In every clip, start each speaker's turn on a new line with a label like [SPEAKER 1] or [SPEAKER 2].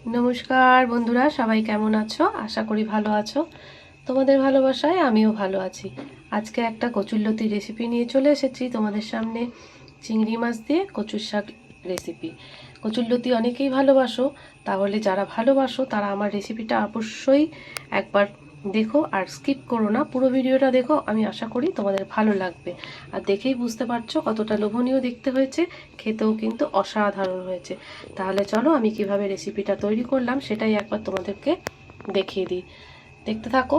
[SPEAKER 1] নমস্কার বন্ধুরা, সবাই কেমন আছো? আশা করি ভালো আছো। তোমাদের ভালোবাসায় আমিও ভালো আছি। আজকে একটা কচুরলতি রেসিপি নিয়ে চলে এসেছি তোমাদের সামনে। চিংড়ি মাছ দিয়ে কচুর শাক রেসিপি। কচুরলতি অনেকেই ভালোবাসো, তাহলে যারা ভালোবাসো তারা আমার রেসিপিটা অবশ্যই একবার দেখো আর স্কিপ করো না, পুরো ভিডিওটা দেখো। আমি আশা করি তোমাদের ভালো লাগবে। আর দেখেই বুঝতে পারছো কতটা লোভনীয় দেখতে হয়েছে, খেতেও কিন্তু অসাধারণ হয়েছে। তাহলে চলো আমি কিভাবে রেসিপিটা তৈরি করলাম সেটাই একবার তোমাদেরকে দেখিয়ে দিই, দেখতে থাকো।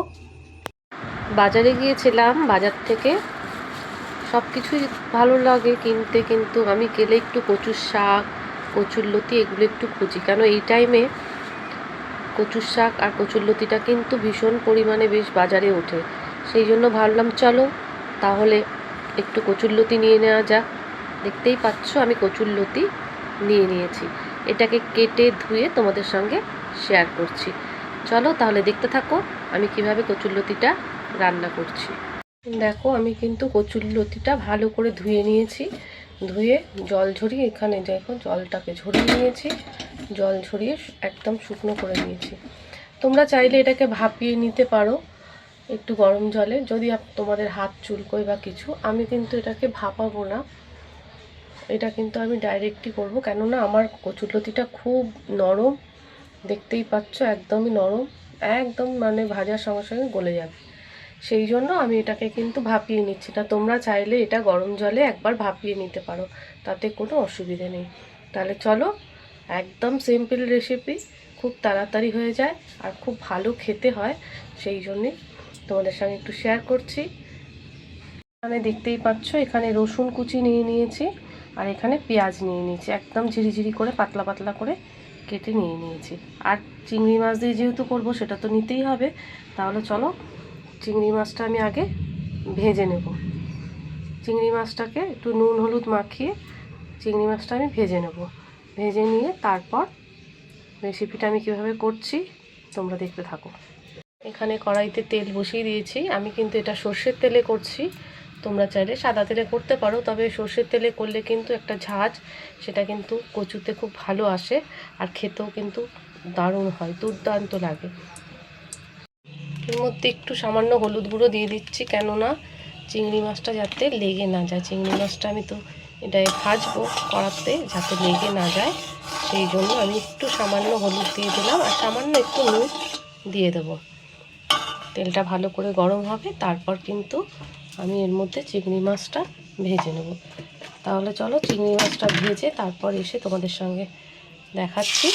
[SPEAKER 1] বাজারে গিয়েছিলাম, বাজার থেকে সব কিছুই ভালো লাগে কিনতে, কিন্তু আমি গেলে একটু কচুর শাক, কচুরলতি এগুলো একটু খুঁজি, কেন এই টাইমে কচুর শাক আর কচুরলতিটা কিন্তু ভীষণ পরিমাণে বেশ বাজারে ওঠে। সেই জন্য ভাবলাম চলো তাহলে একটু কচুরলতি নিয়ে নেওয়া যাক। দেখতেই পাচ্ছ আমি কচুরলতি নিয়ে নিয়েছি, এটাকে কেটে ধুয়ে তোমাদের সঙ্গে শেয়ার করছি। চলো তাহলে দেখতে থাকো আমি কিভাবে কচুরলতিটা রান্না করছি। দেখো আমি কিন্তু কচুরলতিটা ভালো করে ধুয়ে নিয়েছি, ধুয়ে জল ঝরিয়ে এখানে দেখো জলটাকে ঝরিয়ে নিয়েছি, জল ঝরিয়ে একদম শুকনো করে নিয়েছি। তোমরা চাইলে এটাকে ভাপিয়ে নিতে পারো একটু গরম জলে, যদি তোমাদের হাত চুলকোয় বা কিছু। আমি কিন্তু এটাকে ভাপাবো না, এটা কিন্তু আমি ডাইরেক্টই করব, কেননা আমার কচুরলতিটা খুব নরম, দেখতেই পাচ্ছ একদমই নরম, একদম মানে ভাজার সঙ্গে সঙ্গে গলে যাবে। সেই জন্য আমি এটাকে কিন্তু ভাপিয়ে নিচ্ছি না। তোমরা চাইলে এটা গরম জলে একবার ভাপিয়ে নিতে পারো, তাতে কোনো অসুবিধে নেই। তাহলে চলো, একদম সিম্পল রেসিপি, খুব তাড়াতাড়ি হয়ে যায় আর খুব ভালো খেতে হয়, সেই জন্যে তোমাদের সঙ্গে একটু শেয়ার করছি। এখানে দেখতেই পাচ্ছ এখানে রসুন কুচি নিয়ে নিয়েছি, আর এখানে পেঁয়াজ নিয়ে নিয়েছি, একদম ঝিরিঝিরি করে পাতলা পাতলা করে কেটে নিয়ে নিয়েছি। আর চিংড়ি মাছ দিয়ে যেহেতু করব সেটা তো নিতেই হবে। তাহলে চলো চিংড়ি মাছটা আমি আগে ভেজে নেব। চিংড়ি মাছটাকে একটু নুন হলুদ মাখিয়ে চিংড়ি মাছটা আমি ভেজে নেব। ভেজে নিয়ে তারপর রেসিপিটা আমি কীভাবে করছি তোমরা দেখতে থাকো। এখানে কড়াইতে তেল বসিয়ে দিয়েছি, আমি কিন্তু এটা সর্ষের তেলে করছি। তোমরা চাইলে সাদা তেলে করতে পারো, তবে সর্ষের তেলে করলে কিন্তু একটা ঝাঁঝ, সেটা কিন্তু কচুতে খুব ভালো আসে আর খেতেও কিন্তু দারুণ হয়, দুর্দান্ত লাগে। এর মধ্যে একটু সামান্য হলুদ গুঁড়ো দিয়ে দিচ্ছি, কেননা চিংড়ি মাছটা যাতে লেগে না যায়। চিংড়ি মাছটা আমি তো এটায় ভাজবো কড়াতে, যাতে লেগে না যায়, সেই জন্য আমি একটু সামান্য হলুদ দিয়ে দিলাম আর সামান্য একটু নুন দিয়ে দেবো। তেলটা ভালো করে গরম হবে, তারপর কিন্তু আমি এর মধ্যে চিংড়ি মাছটা ভেজে নেব। তাহলে চলো চিংড়ি মাছটা ভেজে তারপর এসে তোমাদের সঙ্গে দেখাচ্ছি।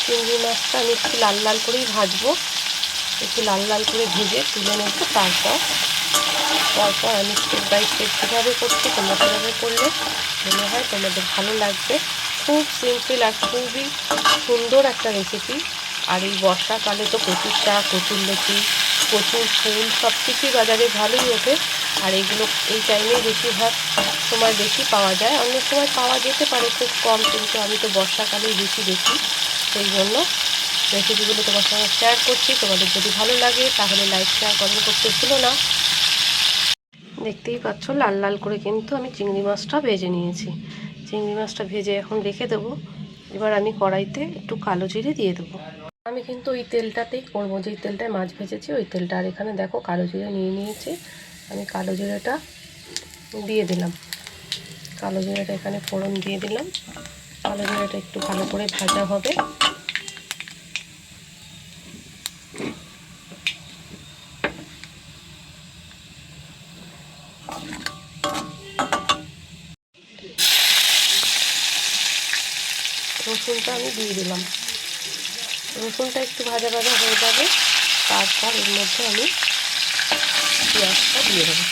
[SPEAKER 1] চিংড়ি মাছটা আমি একটু লাল লাল করেই ভাজবো, একটু লাল লাল করে ভেজে তুলে নেব। তারপর আমি স্টেপ বাই স্টেপ কীভাবে করছি, তোমরা কীভাবে করলে মনে হয় তোমাদের ভালো লাগবে। খুব সিম্পল আর খুবই সুন্দর একটা রেসিপি। আর এই বর্ষাকালে তো কচুর শাক, কচুরলতি, কচুর ফুল সব কিছুই বাজারে ভালোই ওঠে, আর এগুলো এই টাইমেই বেশিরভাগ সময় বেশি পাওয়া যায়। অন্য সময় পাওয়া যেতে পারে খুব কম, কিন্তু আমি তো বর্ষাকালেই বেশি দেখি, সেই জন্য রেসিপিগুলো তোমার সঙ্গে শেয়ার করছি। তোমাদের যদি ভালো লাগে তাহলে লাইক শেয়ার কমেন্ট করতে ভুলো না। দেখতেই পাচ্ছ লাল লাল করে কিন্তু আমি চিংড়ি মাছটা ভেজে নিয়েছি। চিংড়ি মাছটা ভেজে এখন রেখে দেবো। এবার আমি কড়াইতে একটু কালো জিরে দিয়ে দেবো। আমি কিন্তু ওই তেলটাতেই করবো, যেই তেলটায় মাছ ভেজেছি ওই তেলটা। আর এখানে দেখো কালো জিরে নিয়ে নিয়েছি, আমি কালো জিরেটা দিয়ে দিলাম। কালো জিরেটা এখানে ফোড়ন দিয়ে দিলাম। কালো জিরেটা একটু ভালো করে ভাজা হবে। রসুনটা আমি দিয়ে দিলাম। রসুনটা একটু ভাজা ভাজা হয়ে যাবে, তারপর এর মধ্যে আমি পেঁয়াজটা দিয়ে দেবো।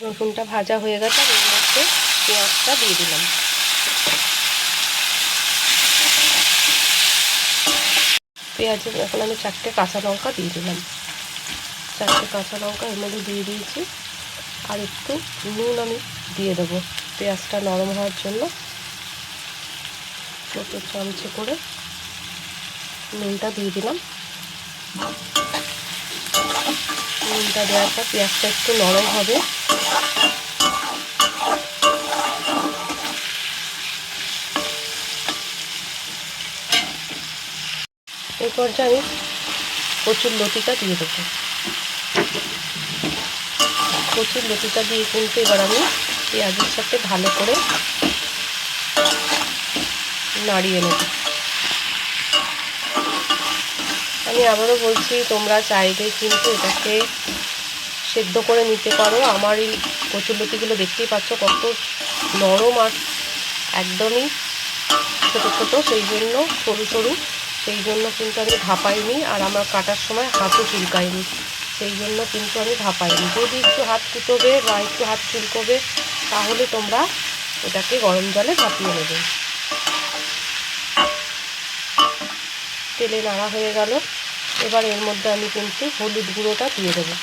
[SPEAKER 1] রসুনটা ভাজা হয়ে গেছে, এর মধ্যে পেঁয়াজটা দিয়ে দিলাম। পেঁয়াজের এখন আমি 4টে কাঁচা লঙ্কা দিয়ে দিলাম। 4টে কাঁচা লঙ্কা এর মধ্যে দিয়ে দিয়েছি, আর একটু নুন আমি দিয়ে দেবো পেঁয়াজটা নরম হওয়ার জন্য। ছোটো চামচে করে নুনটা দিয়ে দিলাম। নুনটা দেওয়ার পর পেঁয়াজটা একটু নরম হবে। এই পর্যায়ে আমি কচুরলতিটা দিয়ে দেবো। কচুরলতিটা দিয়ে কিন্তু এবার আমি পেঁয়াজের সাথে ভালো করে নাড়িয়ে নেব। আমি আবারও বলছি, তোমরা চাইলে কিন্তু এটাকে সেদ্ধ করে নিতে পারো। আমার এই কচুরলতিগুলো দেখতেই পাচ্ছ কত নরম আর একদমই ছোটো ছোটো, সেই জন্য সরু সরু, সেই জন্য কিন্তু আমি ভাপাইনি। আর আমার কাটার সময় হাতও চুলকায়নি, সেই জন্য কিন্তু আমি ভাপাইনি। যদি একটু হাত কুটোবে বা একটু হাত চুলকোবে তাহলে তোমরা এটাকে গরম জলে ভাপিয়ে নেবে। তেলে নাড়া হয়ে গেল। এবার এর মধ্যে আমি কিন্তু হলুদ গুঁড়োটা দিয়ে দেবো।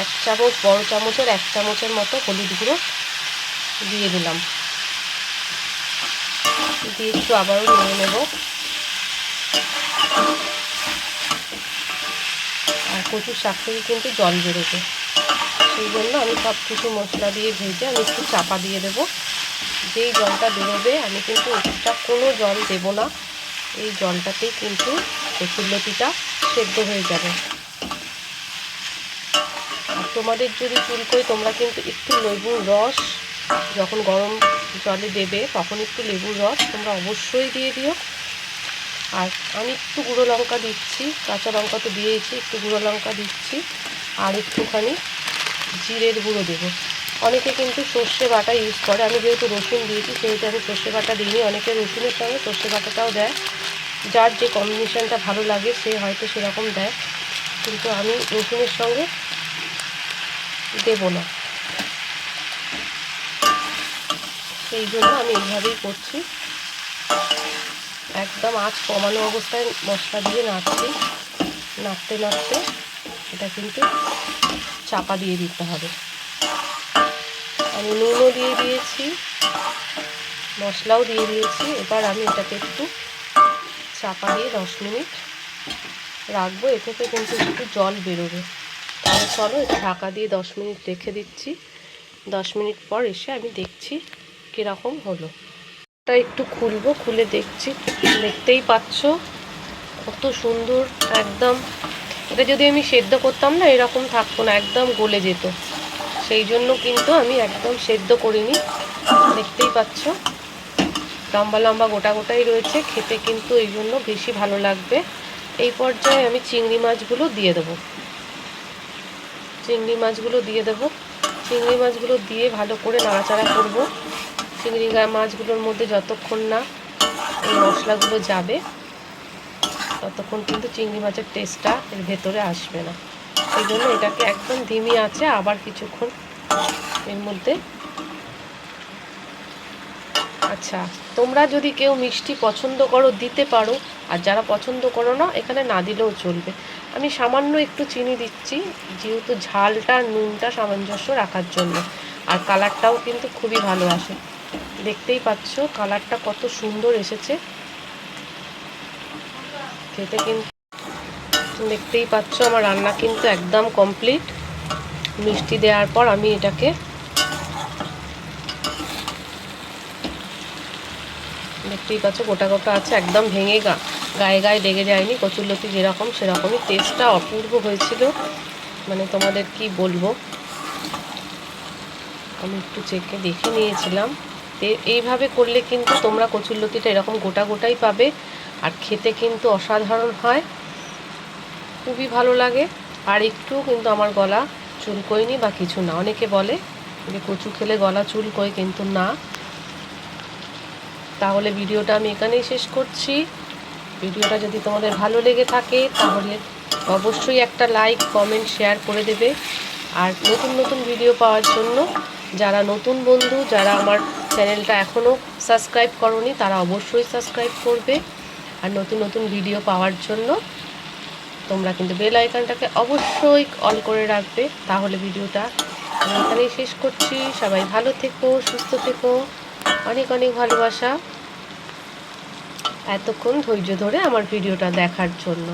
[SPEAKER 1] এক চামচ, বড় চামচের 1 চামচের মতো হলুদ গুঁড়ো দিয়ে দিলাম। দিয়ে একটু আবারও নেড়ে নেব। আর কচুর শাক থেকে কিন্তু জল বেরোবে, সেই জন্য আমি সব কিছু মশলা দিয়ে ভেজে আমি একটু চাপা দিয়ে দেব। যেই জলটা বেরোবে আমি কিন্তু এক্সট্রা কোনো জল দেব না, এই জলটাতেই কিন্তু কচুরলতিটা সেদ্ধ হয়ে যাবে। আর তোমাদের যদি চুলকোয় তোমরা কিন্তু একটু লেবুর রস যখন গরম জলে দেবে তখন একটু লেবুর রস তোমরা অবশ্যই দিয়ে দিও। আর আমি একটু গুঁড়ো লঙ্কা দিচ্ছি, কাঁচা লঙ্কা তো দিয়েছি, একটু গুঁড়ো লঙ্কা দিচ্ছি আর একটুখানি জিরের গুঁড়ো দেবো। অনেকে কিন্তু সর্ষে বাটা ইউজ করে, আমি যেহেতু রসুন দিয়েছি সেহেতু আমি সর্ষে বাটা দিইনি। অনেকে রসুনের সঙ্গে সর্ষে বাটাটাও দেয়, যার যে কম্বিনেশানটা ভালো লাগে সে হয়তো সেরকম দেয়, কিন্তু আমি রসুনের সঙ্গে দেব না, সেই জন্য আমি এইভাবেই করছি। একদম আঁচ কমানো অবস্থায় মশলা দিয়ে নাড়তে নাড়তে এটা কিন্তু চাপা দিয়ে দিতে হবে। আমি নুনও দিয়ে দিয়েছি, মশলাও দিয়ে দিয়েছি। এবার আমি এটাকে একটু চাপা দিয়ে 10 মিনিট রাখবো। এ থেকে কিন্তু একটু জল বেরোবে। তাহলে চলো এটা ঢাকা দিয়ে 10 মিনিট রেখে দিচ্ছি। 10 মিনিট পর এসে আমি দেখছি কীরকম হলো। এটা একটু খুলবো, খুলে দেখছি। দেখতেই পাচ্ছ কত সুন্দর একদম। এটা যদি আমি সেদ্ধ করতাম না এরকম থাকতো না, একদম গলে যেত। সেই জন্য কিন্তু আমি একদম সেদ্ধ করিনি। দেখতেই পাচ্ছ লম্বা লম্বা গোটা গোটাই রয়েছে, খেতে কিন্তু এই জন্য বেশি ভালো লাগবে। এই পর্যায়ে আমি চিংড়ি মাছগুলো দিয়ে দেবো। চিংড়ি মাছগুলো দিয়ে ভালো করে নাড়াচাড়া করব। চিংড়ি মাছগুলোর মধ্যে যতক্ষণ না এই মশলাগুলো যাবে ততক্ষণ কিন্তু চিংড়ি মাছের টেস্টটা এর ভেতরে আসবে না। সেই জন্য এটাকে একদম ধিমি আঁচে আবার কিছুক্ষণ এর মধ্যে। আচ্ছা, তোমরা যদি কেউ মিষ্টি পছন্দ করো দিতে পারো, আর যারা পছন্দ করো না এখানে না দিলেও চলবে। আমি সামান্য একটু চিনি দিচ্ছি, যেহেতু ঝালটা নুনটা সামঞ্জস্য রাখার জন্য। আর কালারটাও কিন্তু খুবই ভালো আসে। দেখতেই পাচ্ছ কালারটা কত সুন্দর এসেছে খেতে। কিন্তু দেখতেই পাচ্ছ আমার রান্না কিন্তু একদম কমপ্লিট। মিষ্টি দেওয়ার পর আমি এটাকে দেখতেই পাচ্ছ গোটা গোটা আছে, একদম ভেঙে গায়ে গায়ে লেগে যায়নি। কচুরলতি যেরকম সেরকমই, টেস্টটা অপূর্ব হয়েছিল, মানে তোমাদের কি বলবো। আমি একটু চেখে দেখে নিয়েছিলাম। এইভাবে করলে কিন্তু তোমরা কচুরলতিটা এরকম গোটা গোটাই পাবে, আর খেতে কিন্তু অসাধারণ হয়, খুবই ভালো লাগে। আর একটু কিন্তু আমার গলা চুলকোয়নি বা কিছু না। অনেকে বলে যে কচু খেলে গলা চুলকোয়, কিন্তু না। তাহলে ভিডিওটা আমি এখানেই শেষ করছি। ভিডিওটা যদি তোমাদের ভালো লেগে থাকে তাহলে অবশ্যই একটা লাইক, কমেন্ট, শেয়ার করে দেবে। আর নতুন নতুন ভিডিও পাওয়ার জন্য যারা নতুন বন্ধু, যারা আমার চ্যানেলটা এখনও সাবস্ক্রাইব করোনি তারা অবশ্যই সাবস্ক্রাইব করবে। আর নতুন নতুন ভিডিও পাওয়ার জন্য তোমরা কিন্তু বেল আইকনটাকে অবশ্যই অল করে রাখবে। তাহলে ভিডিওটা আমি এখানেই শেষ করছি। সবাই ভালো থেকো, সুস্থ থেকো, অনেক অনেক ভালোবাসা এতক্ষণ ধৈর্য ধরে আমার ভিডিওটা দেখার জন্য।